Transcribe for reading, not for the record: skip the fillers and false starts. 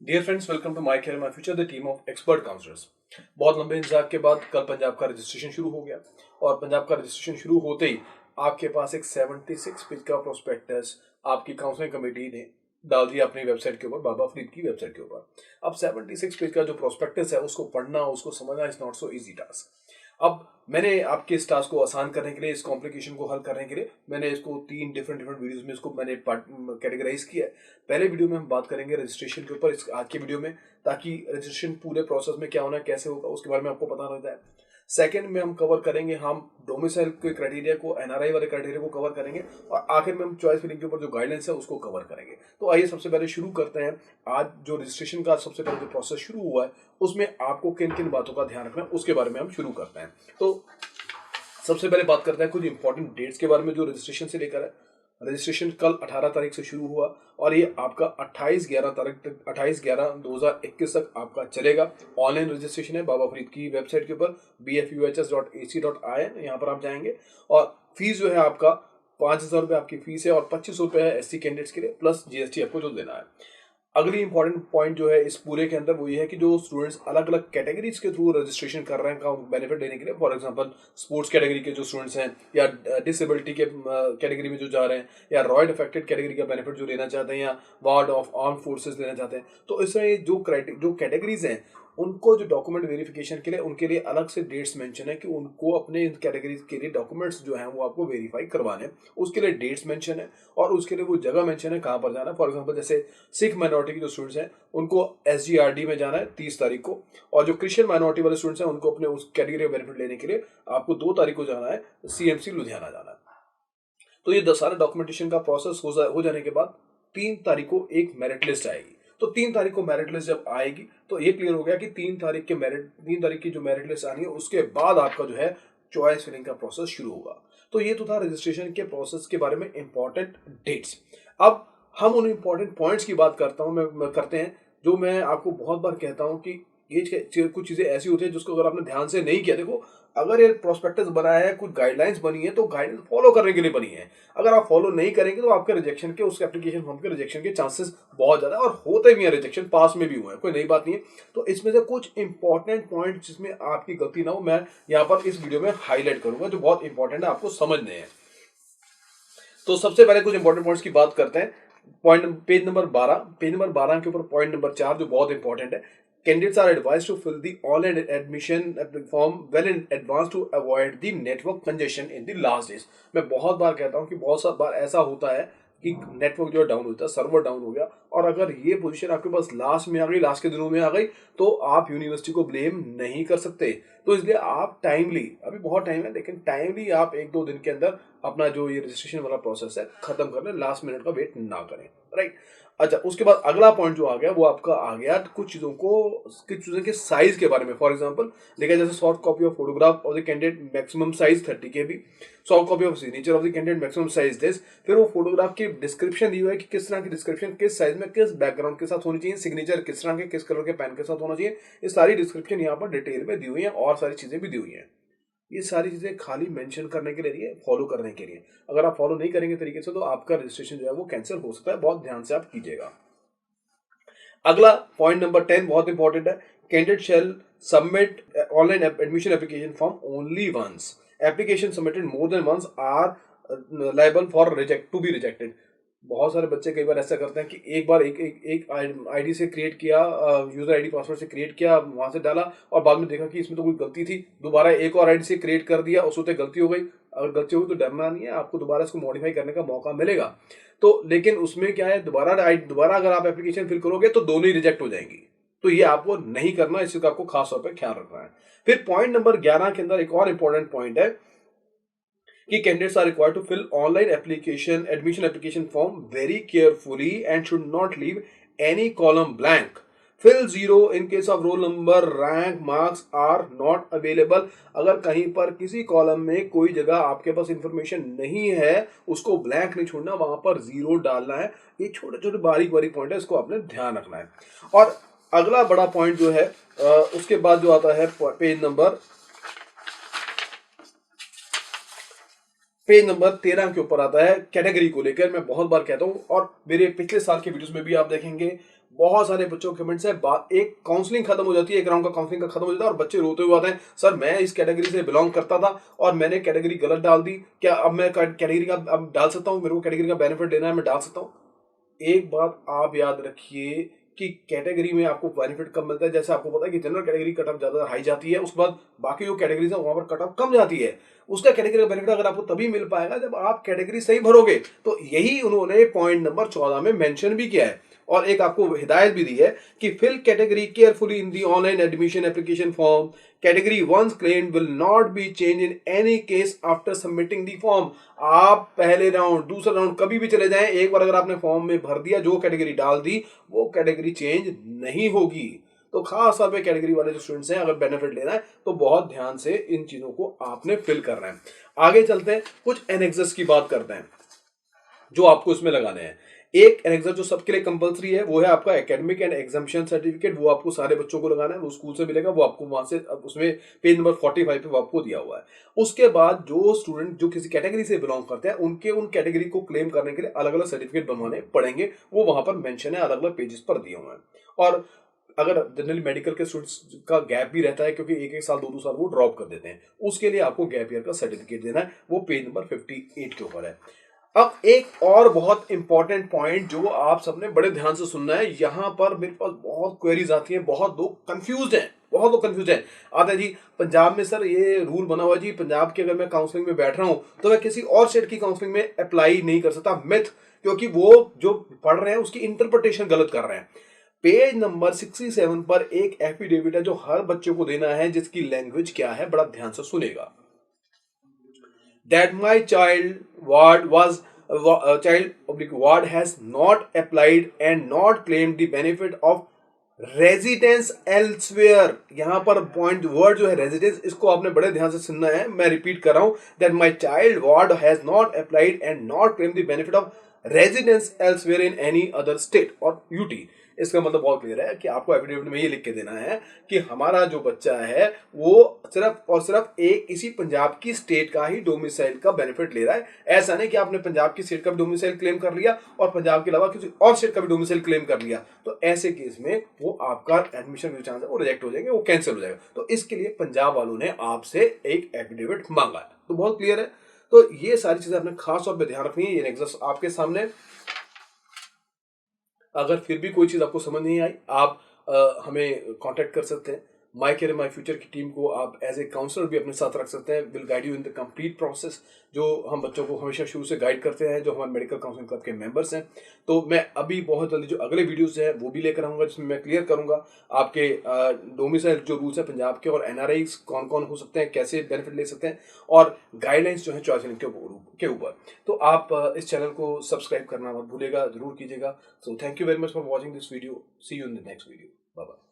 Dear friends, welcome to my career my future the team of expert counsellors. बहुत लंबे इंतजार के बाद कल पंजाब का रजिस्ट्रेशन शुरू हो गया और पंजाब का रजिस्ट्रेशन शुरू होते ही आपके पास एक 76 पेज का प्रोस्पेक्टस आपकी काउंसलिंग कमेटी ने डाल दिया अपनी वेबसाइट के ऊपर, बाबा फरीद की वेबसाइट के ऊपर। अब 76 पेज का जो प्रोस्पेक्टस है उसको पढ़ना, उसको समझना is not so easy task. अब मैंने आपके इस टास्क को आसान करने के लिए, इस कॉम्प्लिकेशन को हल करने के लिए मैंने इसको 3 डिफरेंट वीडियोस में इसको मैंने कैटेगराइज किया है। पहले वीडियो में हम बात करेंगे रजिस्ट्रेशन के ऊपर, इस आज के वीडियो में, ताकि रजिस्ट्रेशन पूरे प्रोसेस में क्या होना है, कैसे होगा, उसके बारे में आपको पता रहता है। सेकंड में हम कवर करेंगे, हम डोमिसाइल के क्राइटेरिया को, एनआरआई वाले क्राइटेरिया को कवर करेंगे और आखिर में हम चॉइस फिलिंग के ऊपर जो गाइडेंस है उसको कवर करेंगे। तो आइए सबसे पहले शुरू करते हैं। आज जो रजिस्ट्रेशन का सबसे पहले जो प्रोसेस शुरू हुआ है उसमें आपको किन किन बातों का ध्यान रखना है उसके बारे में हम शुरू करते हैं। तो सबसे पहले बात करते हैं कुछ इंपॉर्टेंट डेट्स के बारे में जो रजिस्ट्रेशन से लेकर है। रजिस्ट्रेशन कल 18 तारीख से शुरू हुआ और ये आपका 28/11/2021 तक आपका चलेगा। ऑनलाइन रजिस्ट्रेशन है बाबा फरीद की वेबसाइट के ऊपर bfuhs.ac.in, यहाँ पर आप जाएंगे और फीस जो है आपका 5,000 रुपये आपकी फीस है और 2500 रुपये है एससी कैंडिडेट्स के लिए, प्लस जीएसटी आपको जो देना है। अगली इंपॉर्टेंट पॉइंट जो है इस पूरे के अंदर वो ये है कि जो स्टूडेंट्स अलग अलग कैटेगरीज के थ्रू रजिस्ट्रेशन कर रहे हैं का बेनिफिट देने के लिए, फॉर एग्जांपल स्पोर्ट्स कैटेगरी के जो स्टूडेंट्स हैं या डिसेबिलिटी के कैटेगरी में जो जा रहे हैं या रॉयल अफेक्टेड कैटेगरी का बेनिफिट जो लेना चाहते हैं या वार्ड ऑफ आर्म फोर्सेज लेना चाहते हैं, तो इस तरह जो कैटेगरीज हैं उनको जो डॉक्यूमेंट वेरिफिकेशन के लिए उनके लिए अलग से डेट्स मेंशन है कि उनको अपने इन कैटेगरीज के लिए डॉक्यूमेंट्स जो हैं वो आपको वेरीफाई करवाने हैं। उसके लिए डेट्स मेंशन है और उसके लिए वो जगह मेंशन है कहाँ पर जाना है। फॉर एग्जांपल जैसे सिख माइनॉरिटी के जो स्टूडेंट्स हैं उनको एसजीआरडी में जाना है 30 तारीख को, और जो क्रिश्चियन माइनॉरिटी वाले स्टूडेंट्स हैं उनको अपने उस कैटेगरी का बेनिफिट लेने के लिए आपको 2 तारीख को जाना है, सीएमसी लुधियाना जाना है। तो ये सारा डॉक्यूमेंटेशन का प्रोसेस हो जाने के बाद 3 तारीख को एक मेरिट लिस्ट आएगी। तो 3 तारीख को मेरिट लिस्ट जब आएगी तो ये क्लियर हो गया कि 3 तारीख की जो मेरिट लिस्ट आनी है उसके बाद आपका जो है चॉइस फिलिंग का प्रोसेस शुरू होगा। तो ये तो था रजिस्ट्रेशन के प्रोसेस के बारे में इंपॉर्टेंट डेट्स। अब हम उन इंपॉर्टेंट पॉइंट्स की बात करते हैं जो मैं आपको बहुत बार कहता हूं कि ये कुछ चीजें ऐसी होती है जिसको अगर आपने ध्यान से नहीं किया, देखो अगर ये प्रोस्पेक्टस बनाया है, कुछ गाइडलाइंस बनी है तो गाइडलाइंस फॉलो करने के लिए बनी है। अगर आप फॉलो नहीं करेंगे तो आपके रिजेक्शन के, उस एप्लीकेशन फॉर्म के रिजेक्शन के चांसेस बहुत ज्यादा, और होते भी हैं रिजेक्शन, पास में भी हुए हैं, कोई नई बात नहीं है। तो इसमें से कुछ इंपॉर्टेंट पॉइंट जिसमें आपकी गलती ना हो, मैं यहाँ पर इस वीडियो में हाईलाइट करूंगा जो बहुत इंपॉर्टेंट है, आपको समझने हैं। तो सबसे पहले कुछ इंपॉर्टेंट पॉइंट्स की बात करते हैं। पेज नंबर 12 के ऊपर पॉइंट नंबर 4 जो बहुत इंपॉर्टेंट है, candidates are advised to fill the online admission form well in advance to avoid the network congestion in the last days। मैं बहुत बार कहता हूं कि बहुत सा बार ऐसा होता है कि नेटवर्क जो है डाउन होता है, सर्वर डाउन हो गया, और अगर ये पोजीशन आपके पास लास्ट में आ गई, लास्ट के दिनों में आ गई, तो आप यूनिवर्सिटी को ब्लेम नहीं कर सकते। तो इसलिए आप टाइमली, अभी बहुत टाइम है लेकिन टाइमली आप 1-2 दिन के अंदर अपना जो ये रजिस्ट्रेशन वाला प्रोसेस है खत्म कर लें, लास्ट मिनट का वेट ना करें, राइट। अच्छा, उसके बाद अगला पॉइंट जो आ गया वो आपका आ गया कुछ चीजों के साइज के बारे में। फॉर एग्जांपल देखा जैसे soft copy of photograph of the candidate maximum size 30 KB, soft copy of signature of the candidate maximum size this. फिर वो फोटोग्राफ की डिस्क्रिप्शन दी हुई है कि किस तरह की डिस्क्रिप्शन, किस साइज में, किस बैकग्राउंड के साथ होनी चाहिए, सिग्नेचर किस तरह के, किस कलर के पेन के साथ होना चाहिए। ये सारी डिस्क्रिप्शन यहाँ पर डिटेल में दी हुई है और सारी चीजें भी दी हुई है। ये सारी चीजें खाली मेंशन करने के लिए, फॉलो करने के लिए। अगर आप फॉलो नहीं करेंगे तरीके से तो आपका रजिस्ट्रेशन जो है वो कैंसिल हो सकता है, बहुत ध्यान से आप कीजिएगा। अगला पॉइंट नंबर 10 बहुत इंपॉर्टेंट है। Candidate shall submit online admission application form only once. Application submitted more than once are liable for to be rejected. बहुत सारे बच्चे कई बार ऐसा करते हैं कि एक बार एक आईडी से क्रिएट किया, यूजर आईडी पासवर्ड से क्रिएट किया, वहां से डाला और बाद में देखा कि इसमें तो कोई गलती थी, दोबारा एक और आईडी से क्रिएट कर दिया, उसमें गलती हो गई। अगर गलती होगी तो डरना नहीं है, आपको दोबारा इसको मॉडिफाई करने का मौका मिलेगा। तो लेकिन उसमें क्या है, दोबारा अगर आप एप्लीकेशन फिल करोगे तो दोनों ही रिजेक्ट हो जाएंगी। तो ये आपको नहीं करना, इस चीज का आपको खास तौर पर ख्याल रखना है। फिर पॉइंट नंबर 11 के अंदर एक और इंपॉर्टेंट पॉइंट है कि candidates are required to fill online admission application form very carefully and should not leave any column blank. Fill 0 in case of roll number, rank, marks are not available। अगर कहीं पर किसी column में कोई जगह आपके पास इंफॉर्मेशन नहीं है, उसको ब्लैंक नहीं छोड़ना, वहां पर 0 डालना है। ये छोटे छोटे बारीक पॉइंट है, इसको आपने ध्यान रखना है। और अगला बड़ा पॉइंट जो है उसके बाद जो आता है पेज नंबर 13 के ऊपर आता है कैटेगरी को लेकर। मैं बहुत बार कहता हूं और मेरे पिछले साल के वीडियोस में भी आप देखेंगे, बहुत सारे बच्चों के कमेंट्स हैं, एक काउंसलिंग खत्म हो जाती है, एक राउंड का काउंसलिंग का खत्म हो जाता है और बच्चे रोते हुए आते हैं, सर मैं इस कैटेगरी से बिलोंग करता था और मैंने कैटेगरी गलत डाल दी, क्या अब मैं कैटेगरी का अब डाल सकता हूँ, मेरे को कैटेगरी का बेनिफिट लेना है, मैं डाल सकता हूँ? एक बात आप याद रखिए कि कैटेगरी में आपको बेनिफिट कब मिलता है। जैसे आपको पता है कि जनरल कैटेगरी कट ऑफ ज्यादा हाई जाती है, उसके बाद बाकी जो कैटेगरीज है वहां पर कट ऑफ कम जाती है। उसका कैटेगरी का बेनिफिट अगर आपको तभी मिल पाएगा जब आप कैटेगरी सही भरोगे। तो यही उन्होंने पॉइंट नंबर 14 में मेंशन भी किया है और एक आपको हिदायत भी दी है कि fill category carefully in the online admission application form. Category once claimed will not be change in any case after submitting the form. आप पहले राउंड दूसरा राउंड कभी भी चले जाएं, एक बार अगर आपने फॉर्म में भर दिया, जो कैटेगरी डाल दी, वो कैटेगरी चेंज नहीं होगी। तो खास तौर पे कैटेगरी वाले जो स्टूडेंट्स हैं, अगर बेनिफिट लेना है तो बहुत ध्यान से इन चीजों को आपने फिल करना है। आगे चलते हैं, कुछ एनेक्सर्स की बात करते हैं जो आपको इसमें लगाने हैं। एक एनेक्सर जो सबके लिए कंपलसरी है वो है आपका एकेडमिक एंड एग्जामिशन सर्टिफिकेट। वो आपको सारे बच्चों को लगाना है, वो स्कूल से मिलेगा, वो आपको वहां से उसमें पेज नंबर 45 पे वो आपको दिया हुआ है। उसके बाद जो स्टूडेंट जो किसी कैटेगरी से बिलोंग करते हैं, उनके उन कैटेगरी को क्लेम करने के लिए अलग अलग सर्टिफिकेट बनवाने पड़ेंगे, वो वहां पर मेंशन है, अलग अलग पेजेस पर दिए हुए हैं। और अगर जनरली मेडिकल के स्टूडेंट्स का गैप भी रहता है, क्योंकि एक एक साल दो दो साल वो ड्रॉप कर देते हैं, उसके लिए आपको गैप ईयर का सर्टिफिकेट देना है, वो पेज नंबर 58 के ऊपर है। अब एक और बहुत इंपॉर्टेंट पॉइंट जो आप सबने बड़े ध्यान से सुनना है, यहां पर मेरे पास बहुत क्वेरीज आती हैं, बहुत लोग कंफ्यूज हैं, बहुत लोग कंफ्यूज हैं। आता है जी पंजाब में सर ये रूल बना हुआ है जी, पंजाब की अगर मैं काउंसलिंग में बैठ रहा हूं तो मैं किसी और स्टेट की काउंसलिंग में अप्लाई नहीं कर सकता। मिथ, क्योंकि वो जो पढ़ रहे हैं उसकी इंटरप्रिटेशन गलत कर रहे हैं। पेज नंबर 67 पर एक एफिडेविट है जो हर बच्चे को देना है, जिसकी लैंग्वेज क्या है, बड़ा ध्यान से सुनेगा। That my child ward was child oblique ward has not applied and not claimed the benefit of residence elsewhere. यहां पर पॉइंट वर्ड जो है रेजिडेंस, इसको आपने बड़े ध्यान से सुनना है। मैं रिपीट कर रहा हूं, that my child ward has not applied and not claim the benefit of residence elsewhere in any other state और यूटी। इसका मतलब बहुत क्लियर है कि आपको एफिडेविट में ये लिख के देना है कि हमारा जो बच्चा है वो सिर्फ और सिर्फ एक इसी पंजाब की स्टेट का ही डोमिसाइल का बेनिफिट ले रहा है। ऐसा नहीं कि आपने पंजाब की स्टेट का भी डोमिसाइल क्लेम कर लिया और पंजाब के अलावा किसी और स्टेट का भी डोमिसाइल क्लेम कर लिया, तो ऐसे केस में वो आपका एडमिशन जो चांस है वो रिजेक्ट हो जाएंगे, वो कैंसिल हो जाएगा। तो इसके लिए पंजाब वालों ने आपसे एक एफिडेविट मांगा है। तो बहुत क्लियर है। तो ये सारी चीजें आपने खास तौर पर ध्यान रखनी है। ये नेक्सस आपके सामने। अगर फिर भी कोई चीज़ आपको समझ नहीं आई, आप हमें कांटेक्ट कर सकते हैं। माई केयर माई फ्यूचर की टीम को आप एज ए काउंसलर भी अपने साथ रख सकते हैं। Will guide you in the complete process, जो हम बच्चों को हमेशा शुरू से गाइड करते हैं, जो हमारे मेडिकल काउंसलिंग क्लब के मेंबर्स हैं। तो मैं अभी बहुत जल्दी जो अगले वीडियोस हैं वो भी लेकर आऊँगा, जिसमें मैं क्लियर करूँगा आपके डोमिसाइल जो रूल्स हैं पंजाब के और एनआरआईज कौन कौन हो सकते हैं, कैसे बेनिफिट ले सकते हैं, और गाइडलाइंस जो है चॉइस के ऊपर। तो आप इस चैनल को सब्सक्राइब करना मत भूलेगा, जरूर कीजिएगा। So thank you very much for watching this video. See you in the next video. Bye bye.